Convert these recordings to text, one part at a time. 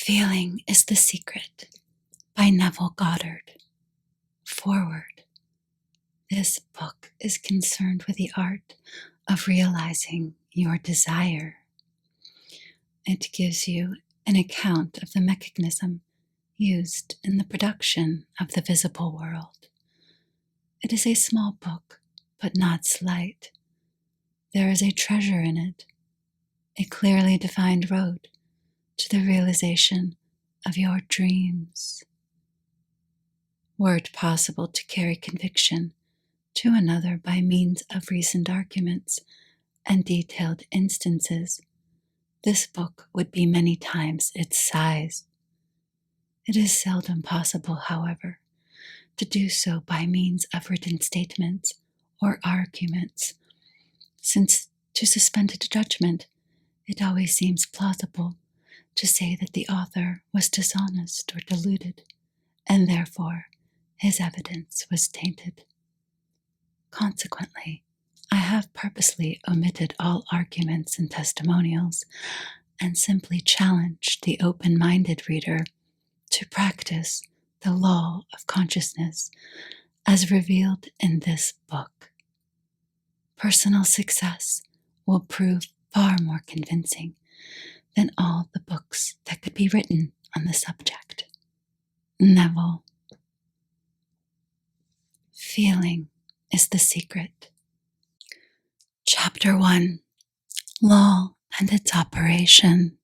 Feeling is the Secret by Neville Goddard. Forward. This book is concerned with the art of realizing your desire. It gives you an account of the mechanism used in the production of the visible world. It is a small book, but not slight. There is a treasure in it, a clearly defined road to the realization of your dreams. Were it possible to carry conviction to another by means of reasoned arguments and detailed instances, this book would be many times its size. It is seldom possible, however, to do so by means of written statements or arguments, since to suspended judgment it always seems plausible to say that the author was dishonest or deluded, and therefore his evidence was tainted. Consequently, I have purposely omitted all arguments and testimonials and simply challenged the open-minded reader to practice the law of consciousness as revealed in this book. Personal success will prove far more convincing than all the books that could be written on the subject. Neville. Feeling is the Secret. Chapter 1. Law and its operation.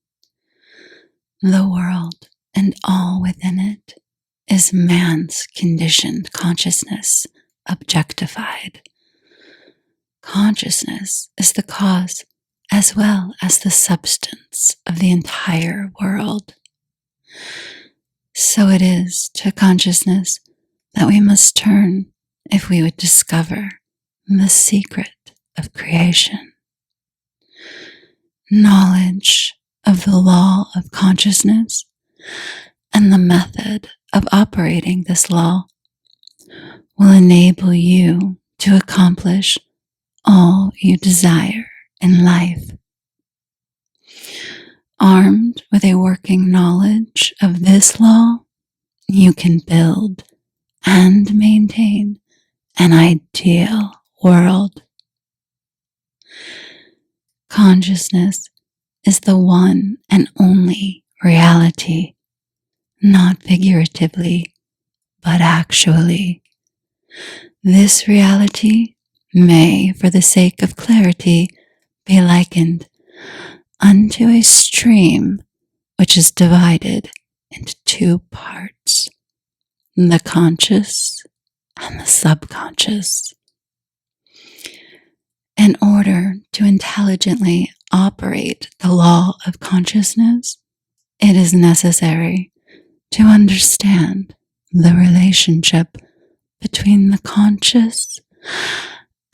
The world and all within it is man's conditioned consciousness, objectified. Consciousness is the cause as well as the substance of the entire world. So it is to consciousness that we must turn if we would discover the secret of creation. Knowledge of the law of consciousness and the method of operating this law will enable you to accomplish all you desire in life. Armed with a working knowledge of this law, you can build and maintain an ideal world. Consciousness is the one and only reality, not figuratively, but actually. This reality may, for the sake of clarity, be likened unto a stream which is divided into two parts, the conscious and the subconscious. In order to intelligently operate the law of consciousness, it is necessary to understand the relationship between the conscious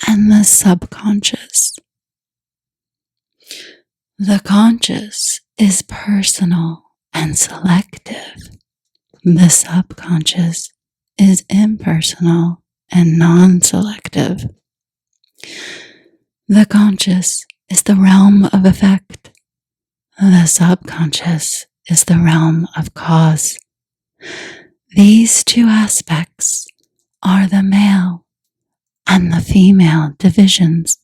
and the subconscious. The conscious is personal and selective. The subconscious is impersonal and non-selective. The conscious is the realm of effect. The subconscious is the realm of cause. These two aspects are the male and the female divisions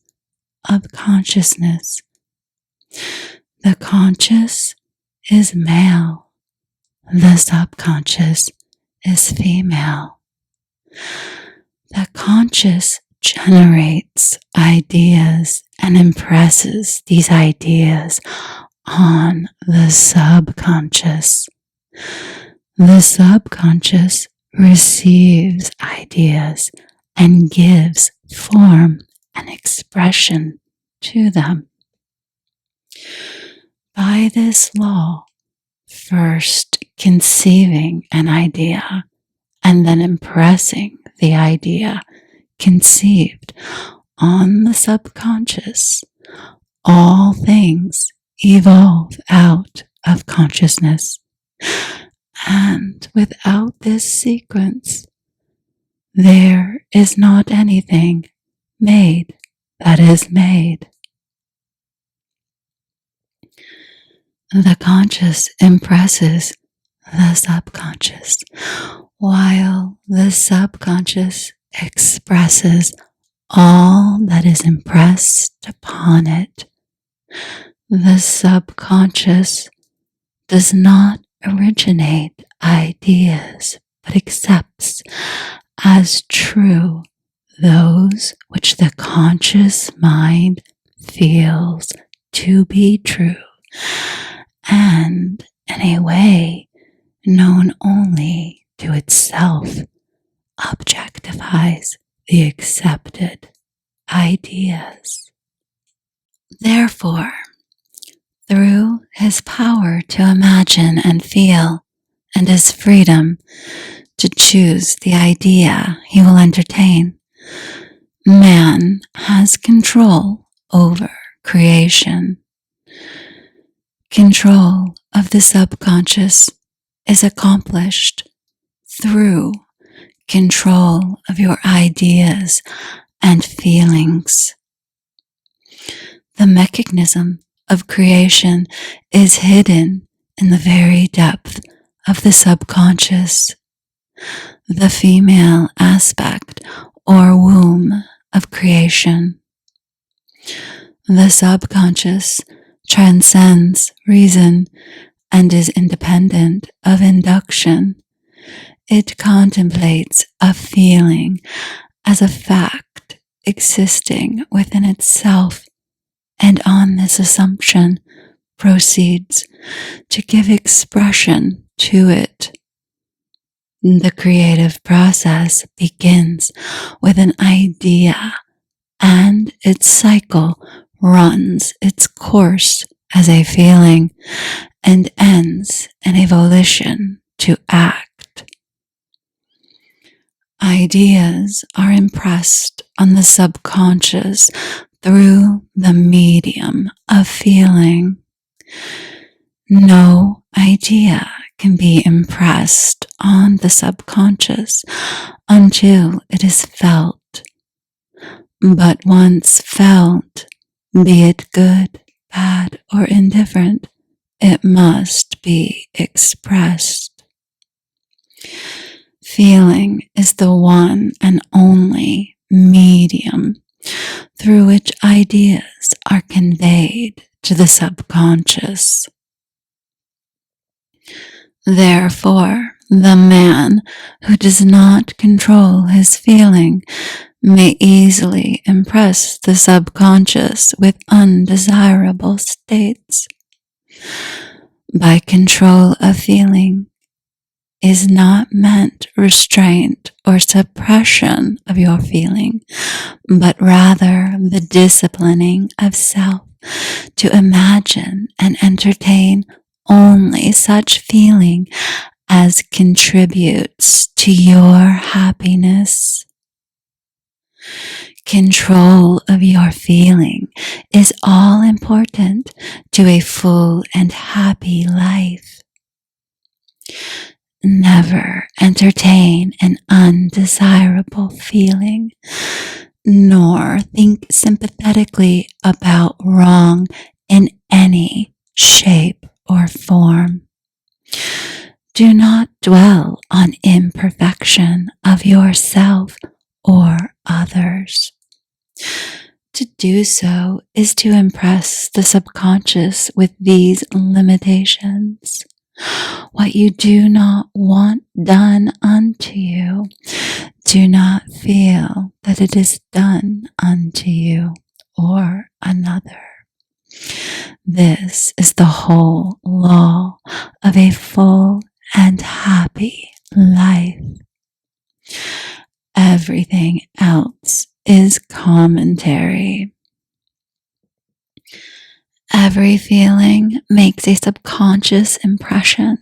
of consciousness. The conscious is male. The subconscious is female. The conscious generates ideas and impresses these ideas on the subconscious. The subconscious receives ideas and gives form and expression to them. By this law, first conceiving an idea and then impressing the idea conceived on the subconscious, all things evolve out of consciousness. And without this sequence, there is not anything made that is made. The conscious impresses the subconscious, while the subconscious expresses all that is impressed upon it. The subconscious does not originate ideas, but accepts as true those which the conscious mind feels to be true, and in a way known only to itself, objectifies the accepted ideas. Therefore, through his power to imagine and feel, and his freedom to choose the idea he will entertain, man has control over creation. Control of the subconscious is accomplished through control of your ideas and feelings. The mechanism of creation is hidden in the very depth of the subconscious. The female aspect or womb of creation. The subconscious transcends reason and is independent of induction. It contemplates a feeling as a fact existing within itself, and on this assumption proceeds to give expression to it. The creative process begins with an idea, and its cycle runs its course as a feeling and ends in a volition to act. Ideas are impressed on the subconscious through the medium of feeling. No idea can be impressed on the subconscious until it is felt. But once felt, be it good, bad, or indifferent, it must be expressed. Feeling is the one and only medium through which ideas are conveyed to the subconscious. Therefore, the man who does not control his feeling may easily impress the subconscious with undesirable states. By control of feeling is not meant restraint or suppression of your feeling, but rather the disciplining of self to imagine and entertain only such feeling as contributes to your happiness. Control of your feeling is all important to a full and happy life. Never entertain an undesirable feeling, nor think sympathetically about wrong in any shape or form. Do not dwell on imperfection of yourself or others. To do so is to impress the subconscious with these limitations. What you do not want done unto you, do not feel that it is done unto you or another. This is the whole law of a full and happy life. Everything else is commentary. Every feeling makes a subconscious impression,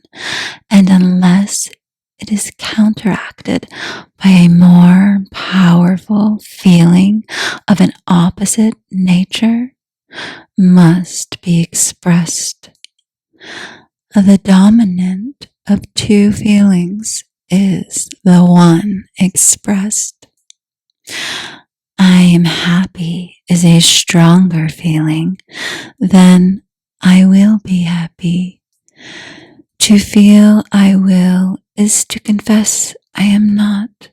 and unless it is counteracted by a more powerful feeling of an opposite nature, must be expressed. The dominant of two feelings is the one expressed. I am happy is a stronger feeling than I will be happy. To feel I will is to confess I am not.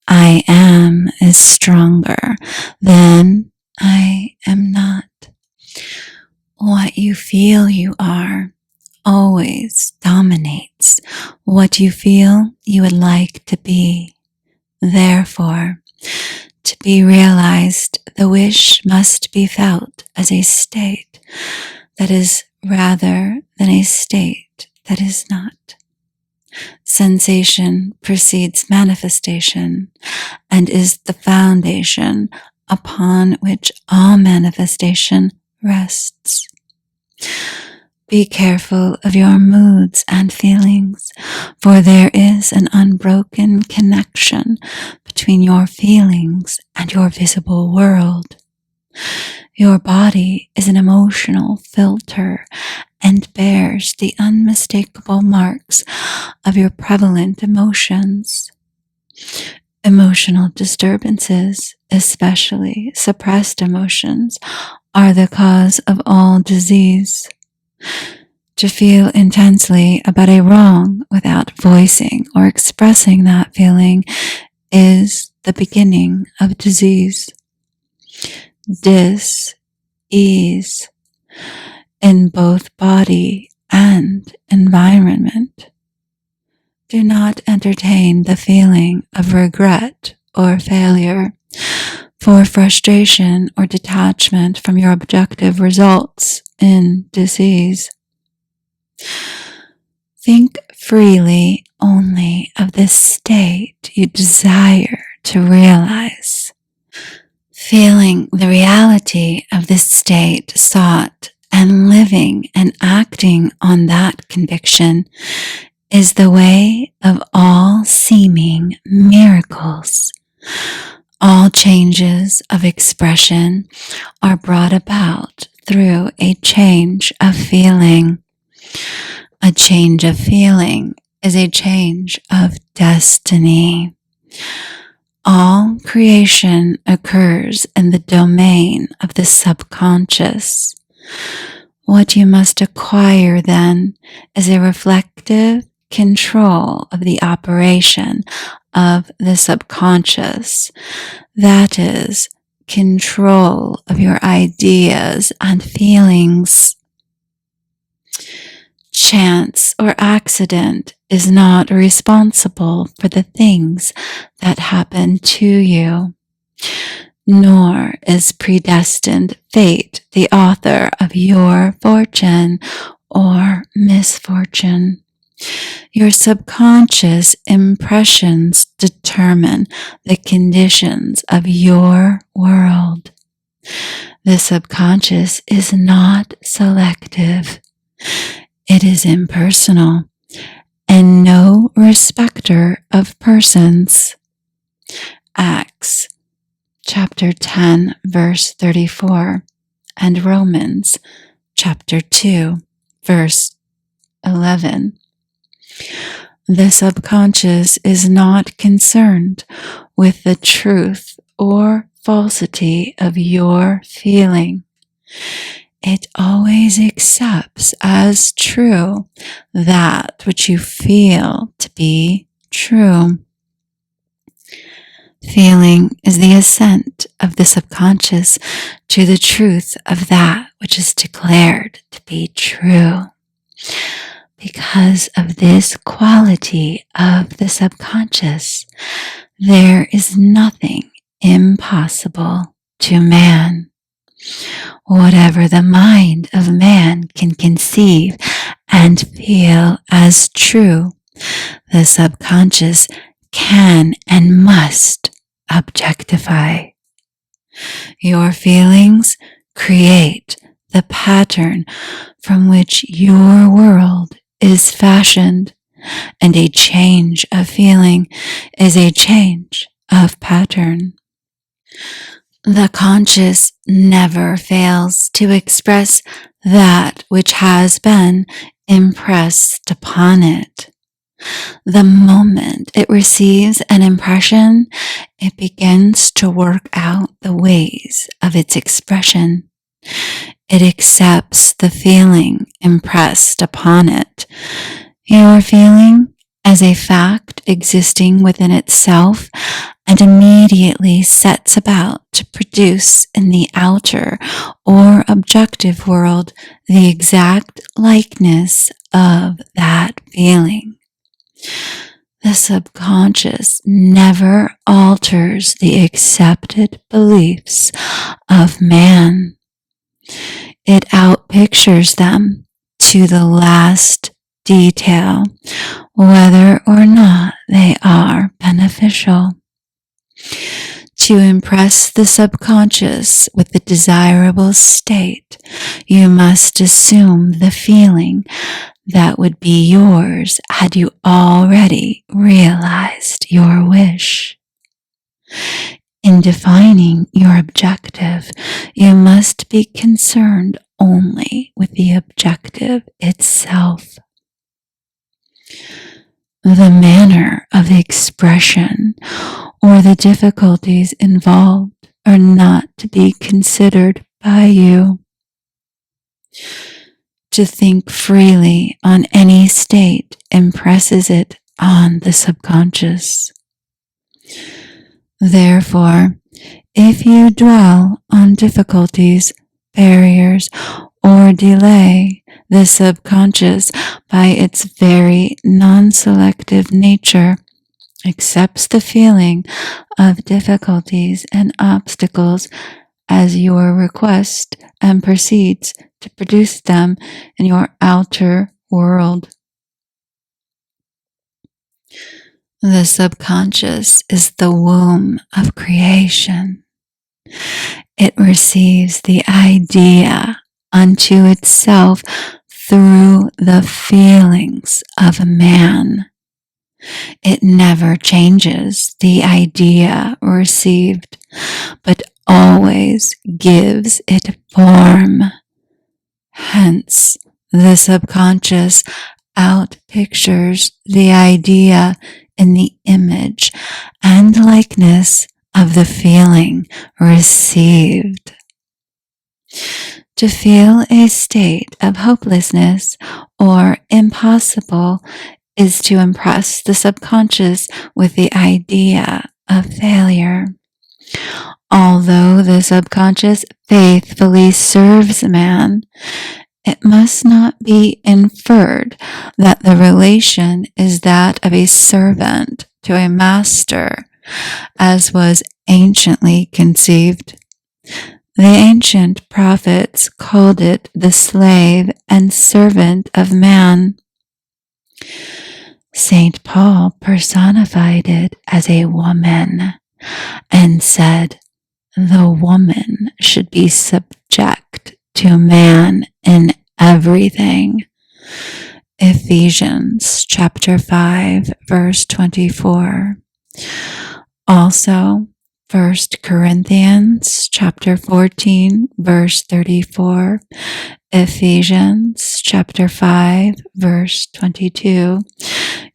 I am is stronger than I am not. What you feel you are always dominates what you feel you would like to be. Therefore, to be realized, the wish must be felt as a state that is rather than a state that is not. Sensation precedes manifestation and is the foundation upon which all manifestation rests. Be careful of your moods and feelings, for there is an unbroken connection between your feelings and your visible world. Your body is an emotional filter and bears the unmistakable marks of your prevalent emotions. Emotional disturbances, especially suppressed emotions, are the cause of all disease. To feel intensely about a wrong without voicing or expressing that feeling is the beginning of disease. Dis-ease in both body and environment. Do not entertain the feeling of regret or failure, for frustration or detachment from your objective results in disease. Think freely only of the state you desire to realize. Feeling the reality of this state sought and living and acting on that conviction is the way of all seeming miracles. All changes of expression are brought about through a change of feeling. A change of feeling is a change of destiny. All creation occurs in the domain of the subconscious. What you must acquire then is a reflective control of the operation of the subconscious. That is, control of your ideas and feelings. Chance or accident is not responsible for the things that happen to you, nor is predestined fate the author of your fortune or misfortune. Your subconscious impressions determine the conditions of your world. The subconscious is not selective. It is impersonal and no respecter of persons. Acts chapter 10 verse 34 and Romans chapter 2 verse 11. The subconscious is not concerned with the truth or falsity of your feeling. It always accepts as true that which you feel to be true. Feeling is the assent of the subconscious to the truth of that which is declared to be true. Because of this quality of the subconscious, there is nothing impossible to man. Whatever the mind of man can conceive and feel as true, the subconscious can and must objectify. Your feelings create the pattern from which your world is fashioned, and a change of feeling is a change of pattern. The conscious never fails to express that which has been impressed upon it. The moment it receives an impression, it begins to work out the ways of its expression. It accepts the feeling impressed upon it. Your feeling as a fact existing within itself, and immediately sets about to produce in the outer or objective world the exact likeness of that feeling. The subconscious never alters the accepted beliefs of man. It outpictures them to the last detail, whether or not they are beneficial. To impress the subconscious with the desirable state, you must assume the feeling that would be yours had you already realized your wish. In defining your objective, you must be concerned only with the objective itself. The manner of expression or the difficulties involved are not to be considered by you. To think freely on any state impresses it on the subconscious. Therefore, if you dwell on difficulties, barriers, or delay, the subconscious, by its very non-selective nature, accepts the feeling of difficulties and obstacles as your request and proceeds to produce them in your outer world. The subconscious is the womb of creation. It receives the idea unto itself through the feelings of man. It never changes the idea received, but always gives it form. Hence, the subconscious outpictures the idea in the image and likeness of the feeling received. To feel a state of hopelessness or impossible is to impress the subconscious with the idea of failure. Although the subconscious faithfully serves man, it must not be inferred that the relation is that of a servant to a master, as was anciently conceived. The ancient prophets called it the slave and servant of man. St. Paul personified it as a woman and said, the woman should be subject to man in everything. Ephesians chapter 5, verse 24. Also, 1 Corinthians chapter 14, verse 34, Ephesians chapter 5, verse 22,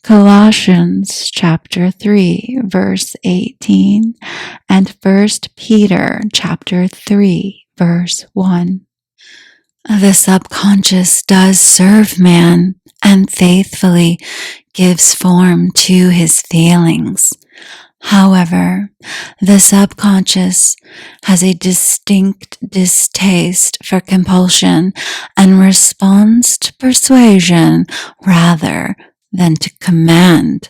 Colossians chapter 3, verse 18, and 1 Peter chapter 3, verse 1. The subconscious does serve man and faithfully gives form to his feelings. However, the subconscious has a distinct distaste for compulsion and responds to persuasion rather than to command.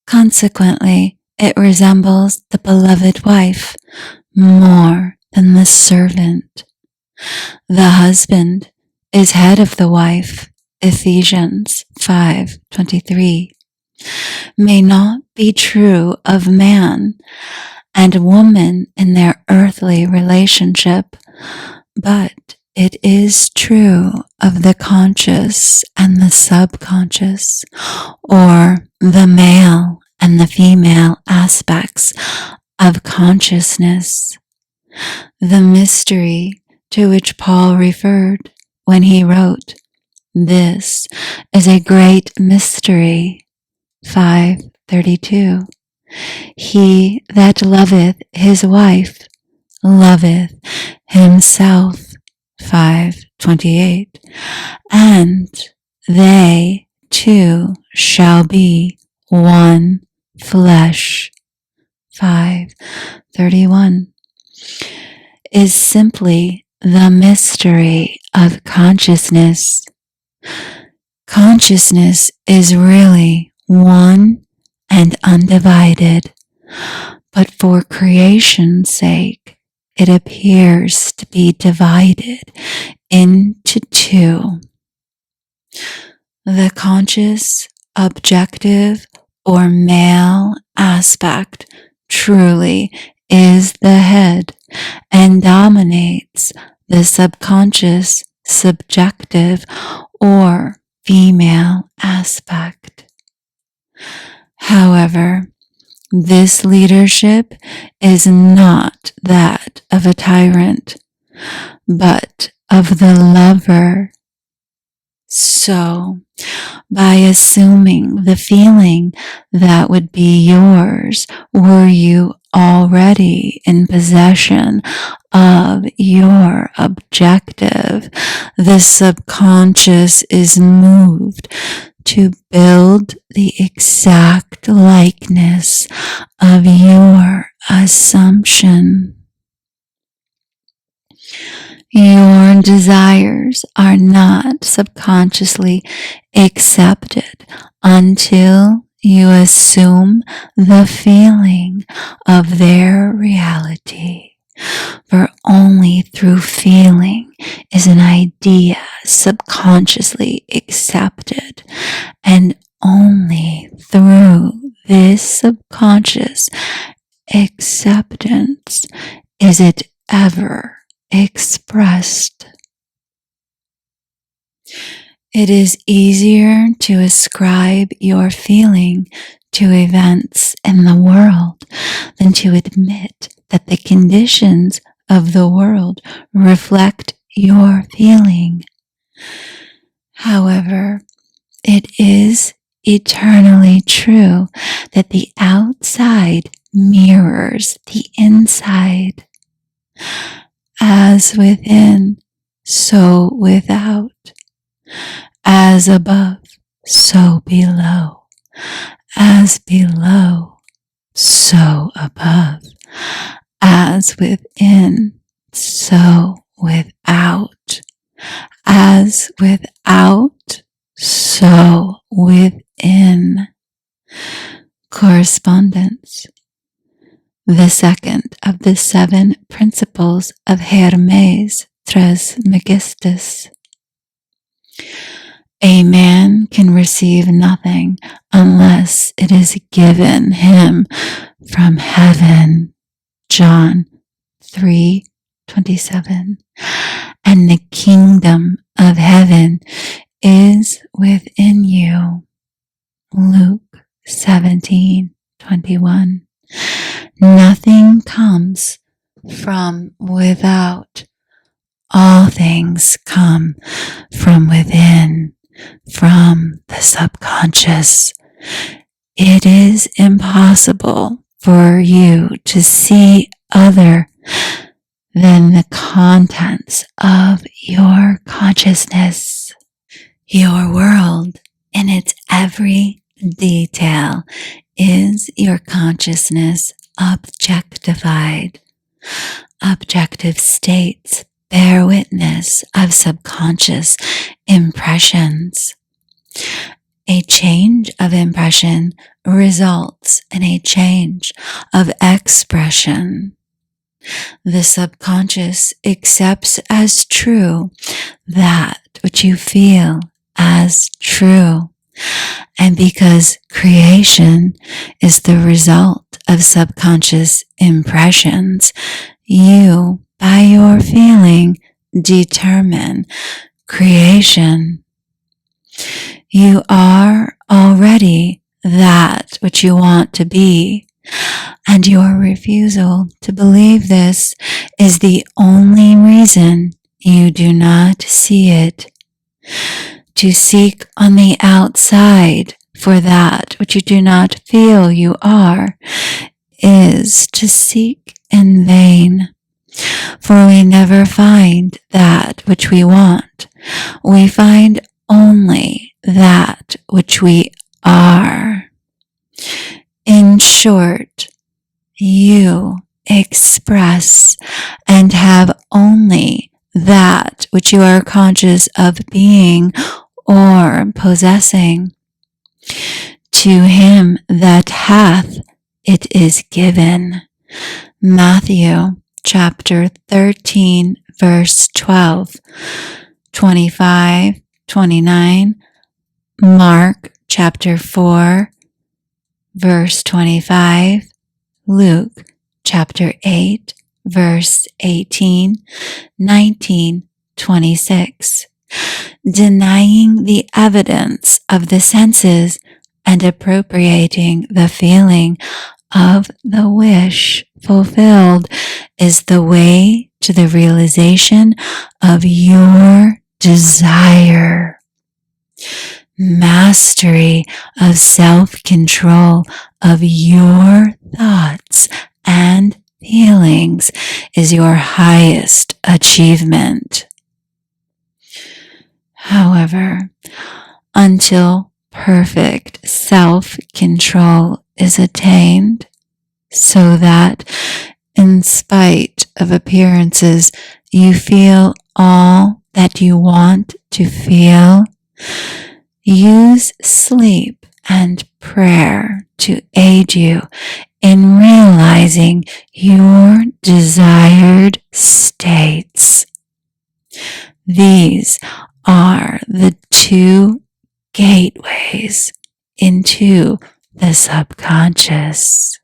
Consequently, it resembles the beloved wife more than the servant. The husband is head of the wife, Ephesians 5:23. May not be true of man and woman in their earthly relationship, but it is true of the conscious and the subconscious, or the male and the female aspects of consciousness. The mystery to which Paul referred when he wrote, "This is a great mystery," 5:32. He that loveth his wife loveth himself, 5:28, and they two shall be one flesh. 5:31 is simply the mystery of consciousness. Consciousness is really one and undivided, but for creation's sake, it appears to be divided into two. The conscious, objective, or male aspect truly is the head and dominates the subconscious, subjective, or female aspect. However, this leadership is not that of a tyrant, but of the lover. So, by assuming the feeling that would be yours were you already in possession of your objective, the subconscious is moved to build the exact likeness of your assumption. Your desires are not subconsciously accepted until you assume the feeling of their reality. For only through feeling is an idea subconsciously accepted, and only through this subconscious acceptance is it ever expressed. It is easier to ascribe your feeling to events in the world than to admit that the conditions of the world reflect your feeling. However, it is eternally true that the outside mirrors the inside. As within, so without. As above, so below. As below, so above. As within, so without. As without, so within. Correspondence. The second of the 7 principles of Hermes Trismegistus. A man can receive nothing unless it is given him from heaven. John 3:27. And the kingdom of heaven is within you. Luke 17:21. Nothing comes from without. All things come from within, from the subconscious. It is impossible for you to see other than the contents of your consciousness. Your world, in its every detail, is your consciousness objectified. Objective states bear witness of subconscious impressions. A change of impression results in a change of expression. The subconscious accepts as true that which you feel as true. And because creation is the result of subconscious impressions, you, by your feeling, determine creation. You are already that which you want to be, and your refusal to believe this is the only reason you do not see it. To seek on the outside for that which you do not feel you are is to seek in vain. For we never find that which we want. We find only that which we are. In short, you express and have only that which you are conscious of being or possessing. To him that hath, it is given. Matthew chapter 13, verse 12, 25, 29. Mark chapter 4, verse 25. Luke chapter 8, verse 18, 19, 26. Denying the evidence of the senses and appropriating the feeling of the wish fulfilled is the way to the realization of your desire. Mastery of self-control of your thoughts and feelings is your highest achievement. However, until perfect self-control is attained, so that in spite of appearances you feel all that you want to feel, use sleep and prayer to aid you in realizing your desired states. These are the two gateways into the subconscious.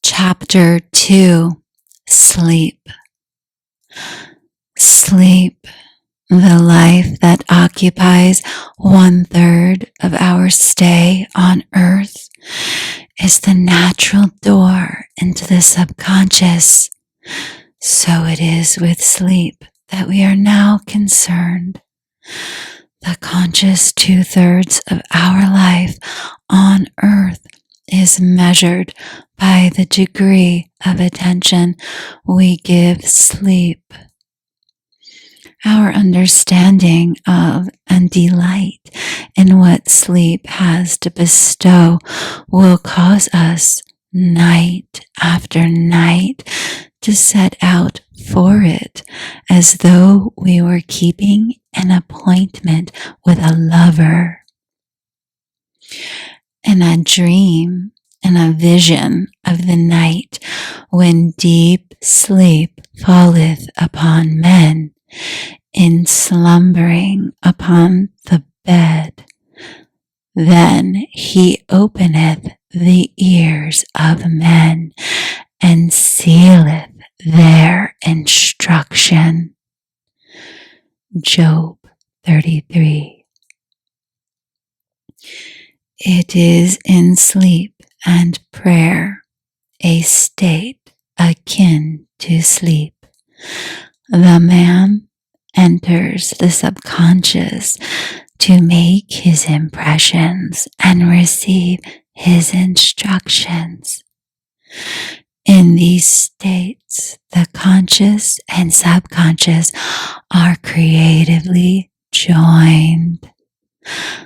Chapter 2. Sleep. Sleep, the life that occupies 1/3 of our stay on earth, is the natural door into the subconscious. So it is with sleep that we are now concerned. The conscious 2/3 of our life on earth is measured by the degree of attention we give sleep. Our understanding of and delight in what sleep has to bestow will cause us night after night to set out for it as though we were keeping an appointment with a lover. In a dream, in a vision of the night, when deep sleep falleth upon men, in slumbering upon the bed, then he openeth the ears of men, and sealeth their instruction. Job 33. It is in sleep and prayer, a state akin to sleep. The man enters the subconscious to make his impressions and receive his instructions. In these states, the conscious and subconscious are creatively joined.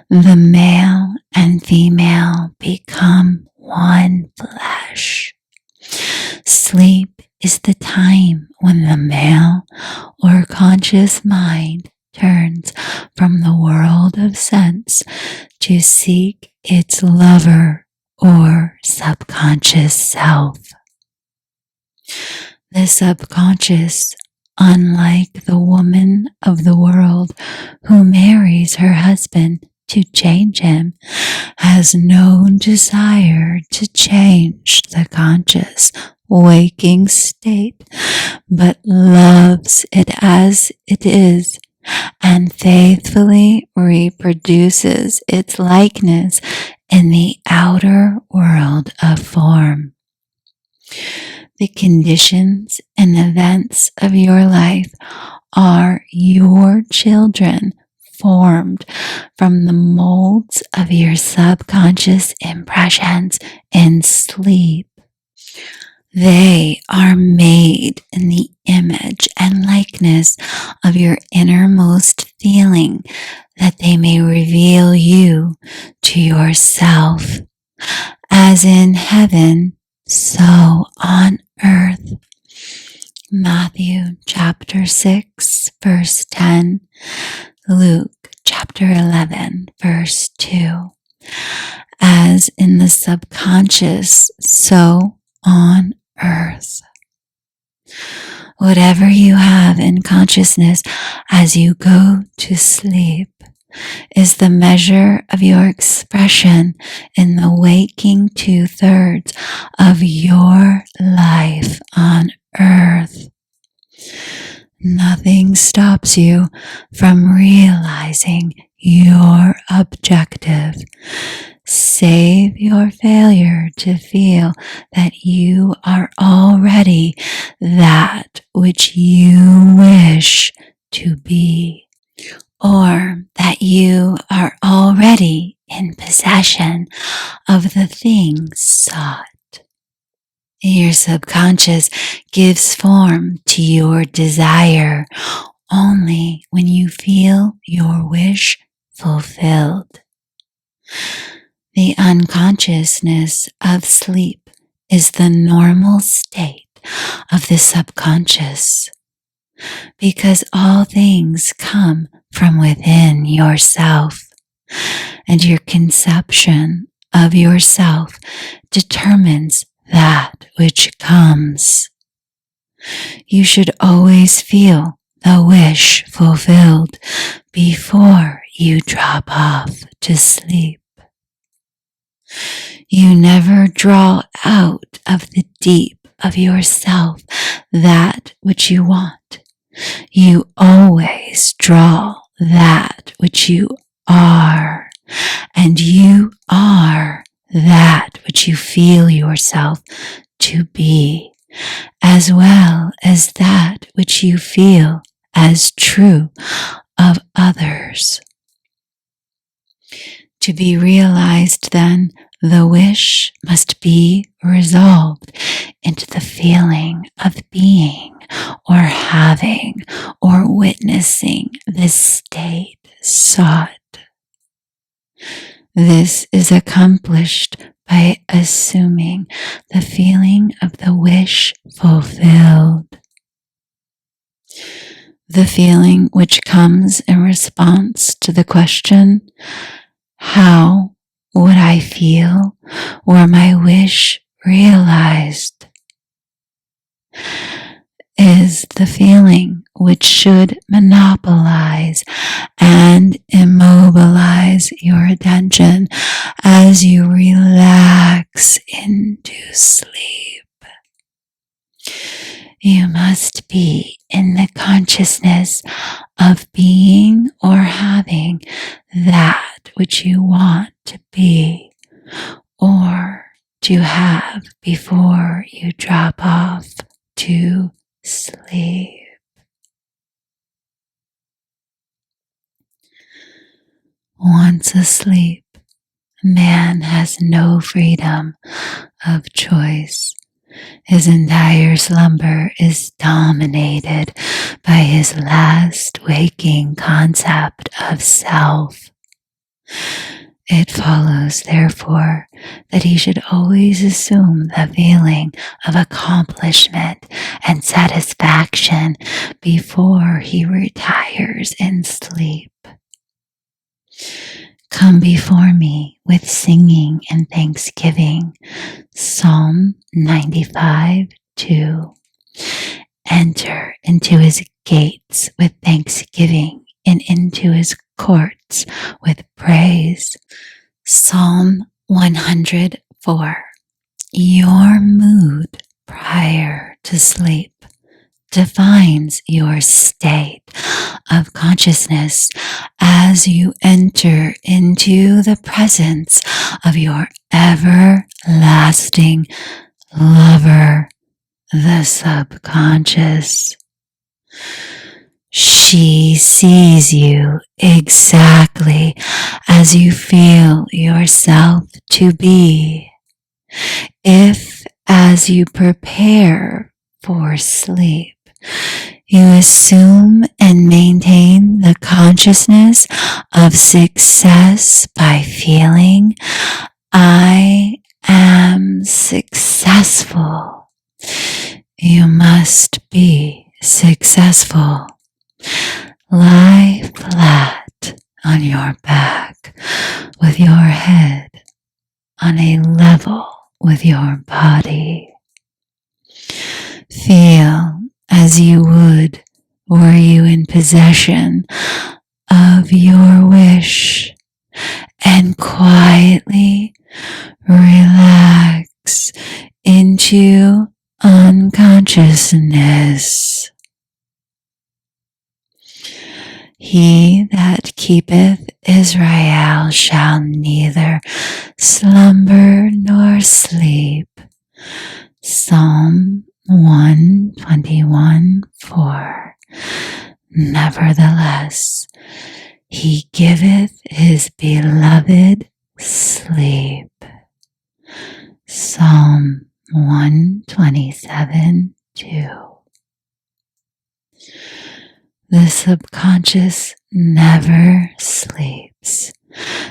The male and female become one flesh. Sleep is the time when the male or conscious mind turns from the world of sense to seek its lover or subconscious self. The subconscious, unlike the woman of the world who marries her husband to change him, has no desire to change the conscious waking state, but loves it as it is and faithfully reproduces its likeness in the outer world of form. The conditions and events of your life are your children, formed from the molds of your subconscious impressions in sleep. They are made in the image and likeness of your innermost feeling, that they may reveal you to yourself. As in heaven, so on earth. Matthew chapter 6, verse 10. Luke chapter 11, verse 2. As in the subconscious, so on earth. Whatever you have in consciousness as you go to sleep is the measure of your expression in the waking 2/3 of your life on earth. Nothing stops you from realizing your objective, save your failure to feel that you are already that which you wish to be, or that you are already in possession of the things sought. Your subconscious gives form to your desire only when you feel your wish fulfilled. The unconsciousness of sleep is the normal state of the subconscious, because all things come from within yourself, and your conception of yourself determines that which comes. You should always feel the wish fulfilled before you drop off to sleep. You never draw out of the deep of yourself that which you want. You always draw that which you are, and you are that which you feel yourself to be, as well as that which you feel as true of others. To be realized, then, the wish must be resolved into the feeling of being or having or witnessing the state sought. This is accomplished by assuming the feeling of the wish fulfilled. The feeling which comes in response to the question, how would I feel were my wish realized, is the feeling which should monopolize and immobilize your attention as you relax into sleep. You must be in the consciousness of being or having that which you want to be or to have before you drop off to sleep. Once asleep, man has no freedom of choice. His entire slumber is dominated by his last waking concept of self. It follows, therefore, that he should always assume the feeling of accomplishment and satisfaction before he retires in sleep. Come before me with singing and thanksgiving. Psalm 95:2. Enter into his gates with thanksgiving and into his courts with praise. Psalm 104. Your mood prior to sleep defines your state of consciousness as you enter into the presence of your everlasting lover, the subconscious. She sees you exactly as you feel yourself to be. If as you prepare for sleep, you assume and maintain the consciousness of success by feeling, I am successful. You must be successful. Lie flat on your back with your head on a level with your body. Feel as you would were you in possession of your wish, and quietly relax into unconsciousness. He that keepeth Israel shall neither slumber nor sleep. Psalm 121:4. Nevertheless, he giveth his beloved sleep. Psalm 127:2. The subconscious never sleeps.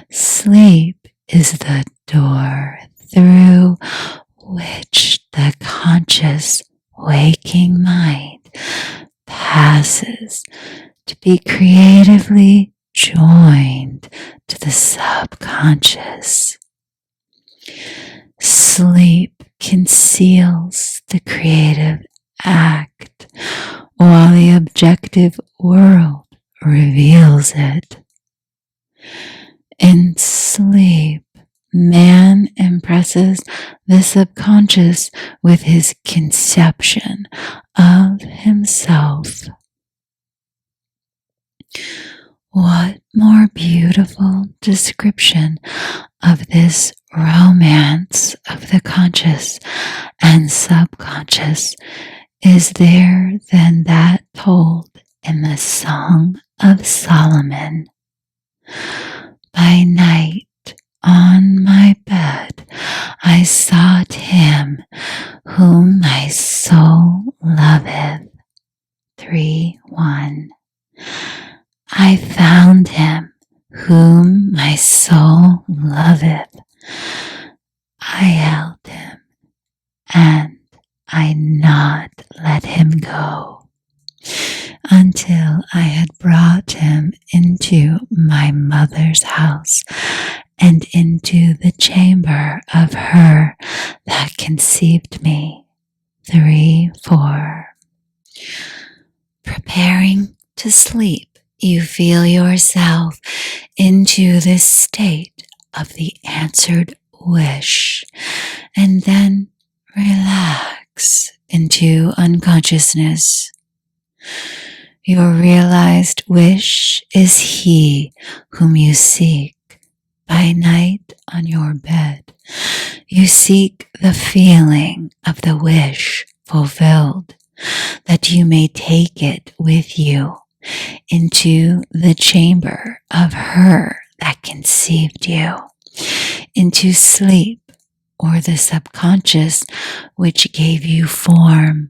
Sleep is the door through which the conscious waking mind passes to be creatively joined to the subconscious. Sleep conceals the creative act, while the objective world reveals it. In sleep, man impresses the subconscious with his conception of himself. What more beautiful description of this romance of the conscious and subconscious is there than that told in the Song of Solomon? By night on my bed I sought him whom my soul loveth. 3:1. I found him whom my soul loveth. I held him and I not let him go, until I had brought him into my mother's house and into the chamber of her that conceived me. 3:4. Preparing to sleep, you feel yourself into this state of the answered wish, and then relax into unconsciousness. Your realized wish is he whom you seek. By night on your bed, you seek the feeling of the wish fulfilled, that you may take it with you into the chamber of her that conceived you, into sleep, or the subconscious which gave you form,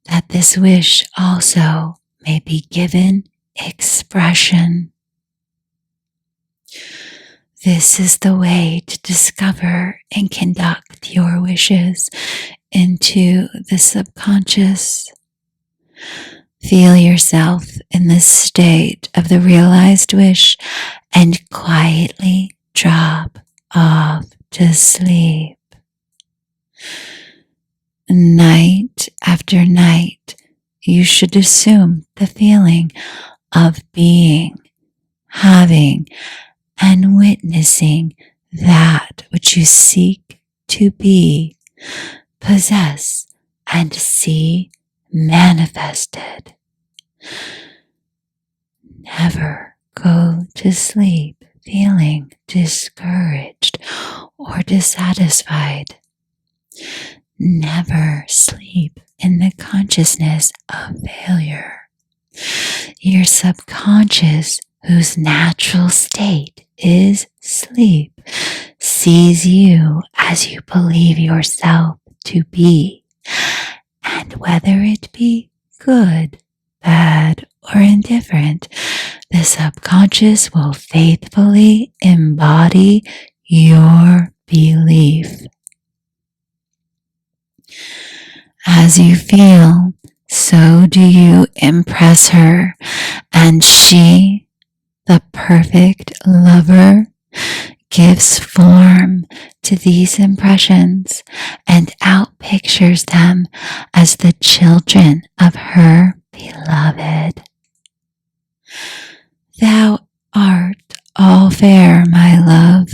that this wish also may be given expression. This is the way to discover and conduct your wishes into the subconscious. Feel yourself in the state of the realized wish and quietly drop off to sleep. Night after night, you should assume the feeling of being, having, and witnessing that which you seek to be, possess, and see manifested. Never go to sleep feeling discouraged or dissatisfied. Never sleep in the consciousness of failure. Your subconscious, whose natural state is sleep, sees you as you believe yourself to be. And whether it be good, bad, or indifferent, the subconscious will faithfully embody your belief. As you feel, so do you impress her, and she, the perfect lover, gives form to these impressions and outpictures them as the children of her beloved. Thou art all fair, my love.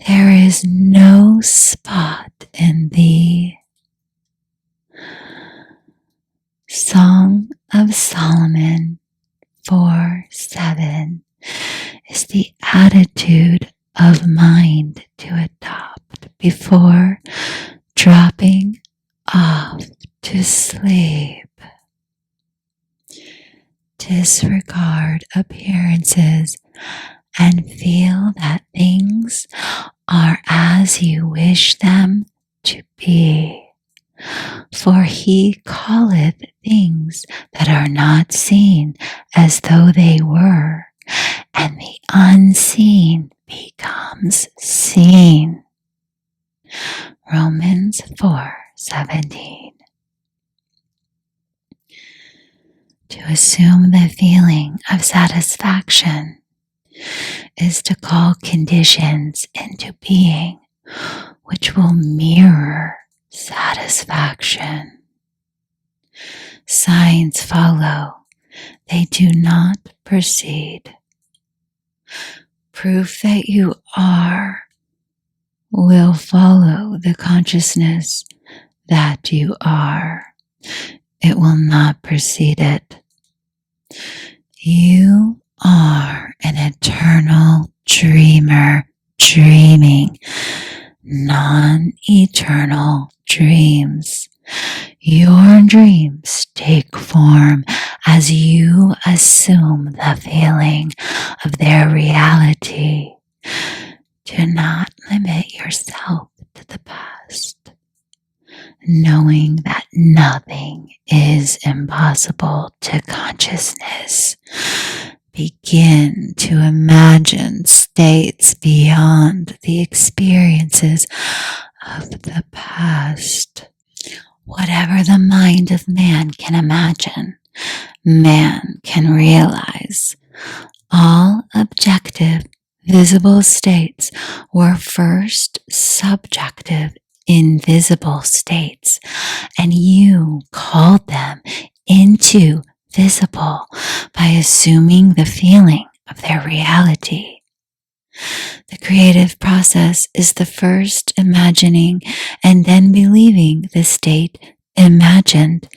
There is no spot in thee. Song of Solomon 4:7 is the attitude of mind to adopt before dropping off to sleep. Disregard appearances and feel that things are as you wish them to be. For he calleth things that are not seen as though they were, and the unseen becomes seen. Romans 4:17. To assume the feeling of satisfaction is to call conditions into being which will mirror satisfaction. Signs follow, they do not proceed. Proof that you are will follow the consciousness that you are. It will not precede it. You are an eternal dreamer dreaming non-eternal dreams. Your dreams take form as you assume the feeling of their reality. Do not limit yourself to the past, knowing that nothing is impossible to consciousness. Begin to imagine states beyond the experiences of the past. Whatever the mind of man can imagine, man can realize. All objective, visible states were first subjective, invisible states, and you called them into visible by assuming the feeling of their reality. The creative process is the first imagining and then believing the state imagined.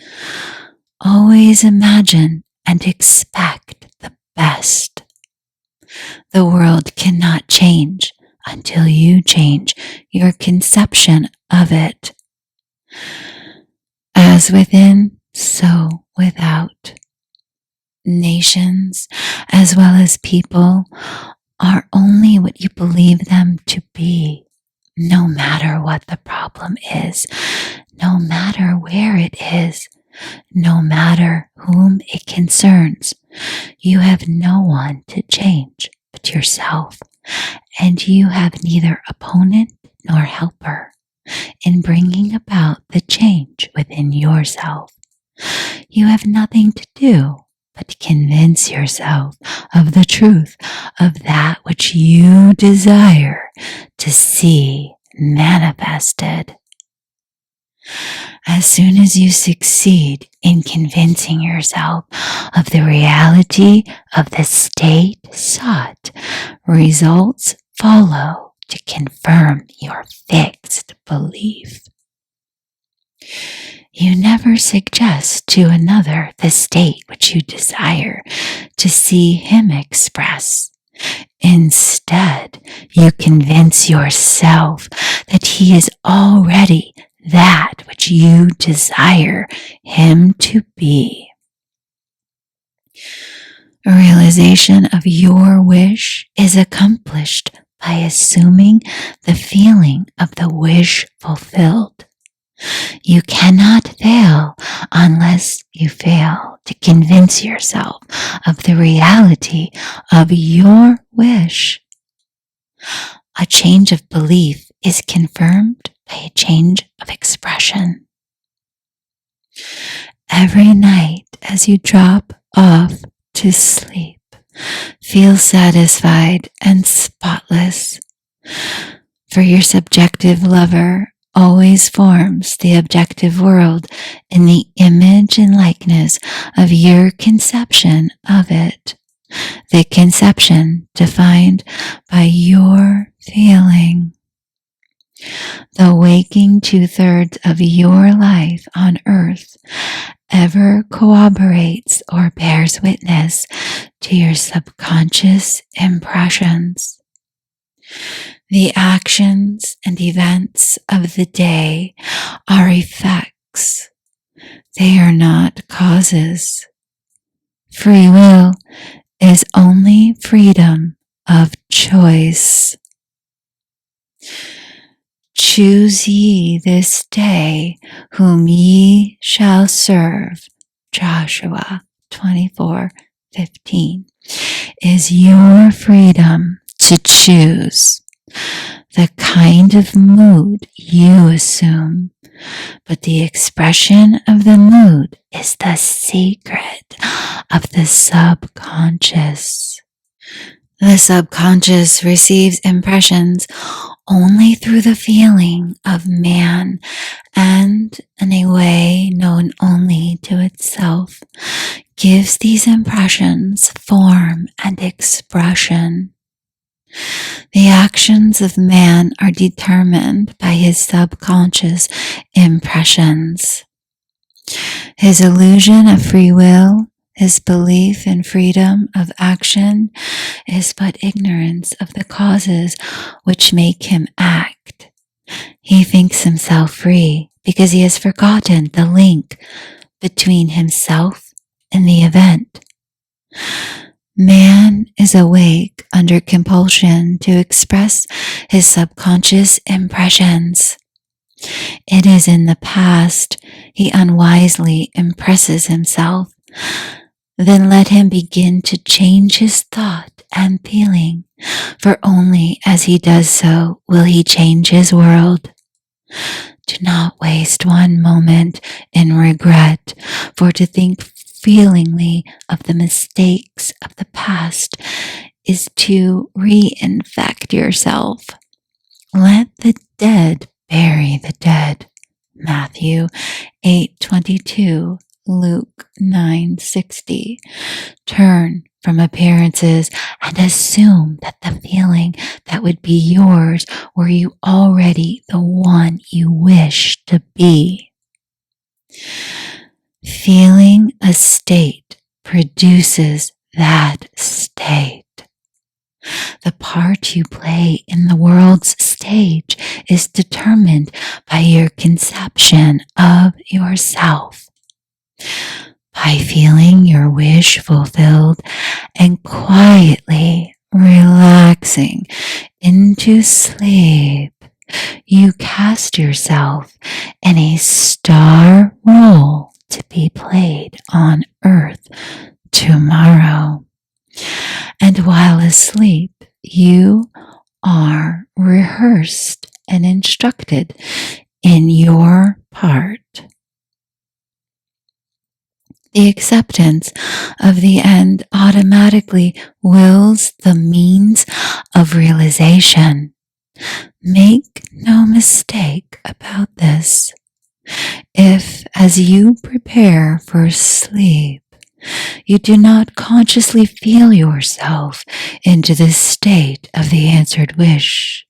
Always imagine and expect the best. The world cannot change until you change your conception of it. As within, so without. Nations, as well as people, are only what you believe them to be, no matter what the problem is, no matter where it is, no matter whom it concerns. You have no one to change but yourself, and you have neither opponent nor helper in bringing about the change within yourself. You have nothing to do but convince yourself of the truth of that which you desire to see manifested. As soon as you succeed in convincing yourself of the reality of the state sought, results follow to confirm your fixed belief. You never suggest to another the state which you desire to see him express. Instead, you convince yourself that he is already that which you desire him to be. A realization of your wish is accomplished by assuming the feeling of the wish fulfilled. You cannot fail unless you fail to convince yourself of the reality of your wish. A change of belief is confirmed by a change of expression. Every night as you drop off to sleep, feel satisfied and spotless, for your subjective lover always forms the objective world in the image and likeness of your conception of it, the conception defined by your feeling. The waking 2/3 of your life on earth ever corroborates or bears witness to your subconscious impressions. The actions and events of the day are effects. They are not causes. Free will is only freedom of choice. Choose ye this day whom ye shall serve. Joshua 24:15 is your freedom to choose the kind of mood you assume, but the expression of the mood is the secret of the subconscious. The subconscious receives impressions only through the feeling of man and, in a way known only to itself, gives these impressions form and expression. The actions of man are determined by his subconscious impressions. His illusion of free will, his belief in freedom of action, is but ignorance of the causes which make him act. He thinks himself free because he has forgotten the link between himself and the event. Man is awake under compulsion to express his subconscious impressions. It is in the past he unwisely impresses himself. Then let him begin to change his thought and feeling, for only as he does so will he change his world. Do not waste one moment in regret, for to think feelingly of the mistakes of the past is to reinfect yourself. Let the dead bury the dead. Matthew 8:22. Luke 9:60. Turn from appearances and assume that the feeling that would be yours were you already the one you wish to be. Feeling a state produces that state. The part you play in the world's stage is determined by your conception of yourself. By feeling your wish fulfilled and quietly relaxing into sleep, you cast yourself in a star role to be played on earth tomorrow. And while asleep, you are rehearsed and instructed in your part. The acceptance of the end automatically wills the means of realization. Make no mistake about this. If, as you prepare for sleep, you do not consciously feel yourself into the state of the answered wish,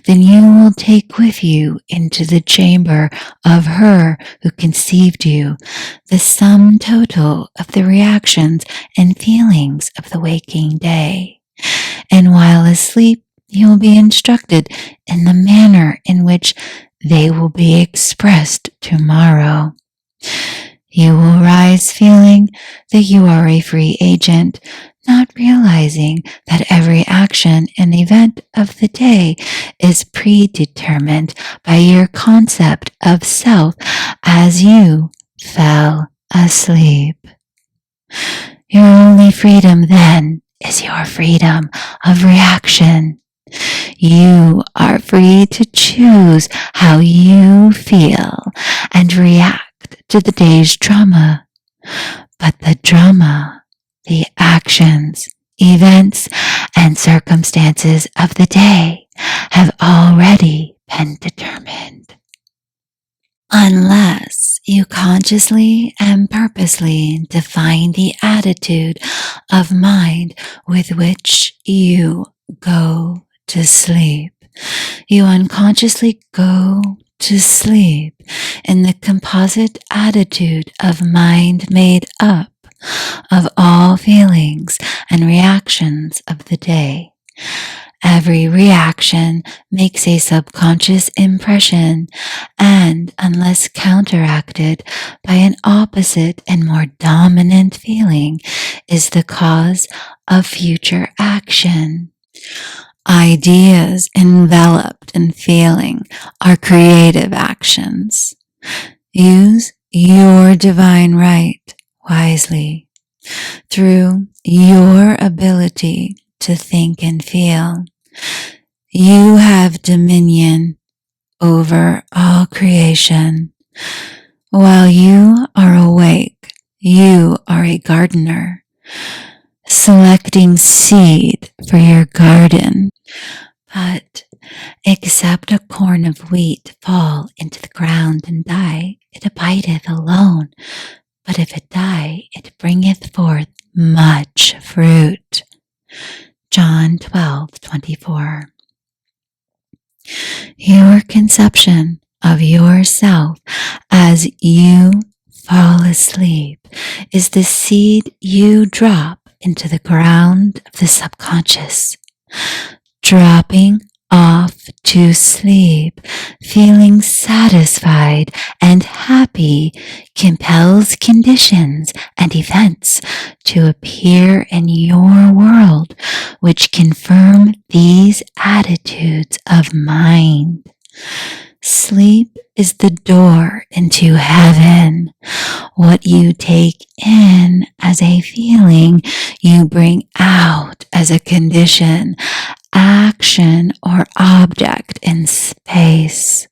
then you will take with you into the chamber of her who conceived you the sum total of the reactions and feelings of the waking day. And while asleep, you will be instructed in the manner in which they will be expressed tomorrow. You will rise feeling that you are a free agent not realizing that every action and event of the day is predetermined by your concept of self as you fell asleep. Your only freedom then is your freedom of reaction. You are free to choose how you feel and react to the day's drama. But the drama, the actions, events, and circumstances of the day have already been determined. Unless you consciously and purposely define the attitude of mind with which you go to sleep, you unconsciously go to sleep in the composite attitude of mind made up of all feelings and reactions of the day. Every reaction makes a subconscious impression, and unless counteracted by an opposite and more dominant feeling, is the cause of future action. Ideas enveloped in feeling are creative actions. Use your divine right wisely. Through your ability to think and feel, you have dominion over all creation. While you are awake, you are a gardener, selecting seed for your garden. But except a corn of wheat fall into the ground and die, it abideth alone. But if it die, it bringeth forth much fruit. John 12:24. Your conception of yourself as you fall asleep is the seed you drop into the ground of the subconscious. Dropping off to sleep, feeling satisfied and happy, compels conditions and events to appear in your world which confirm these attitudes of mind. Sleep is the door into heaven. What you take in as a feeling, you bring out as a condition, action, or object in space.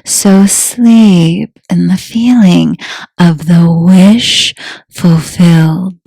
So sleep in the feeling of the wish fulfilled.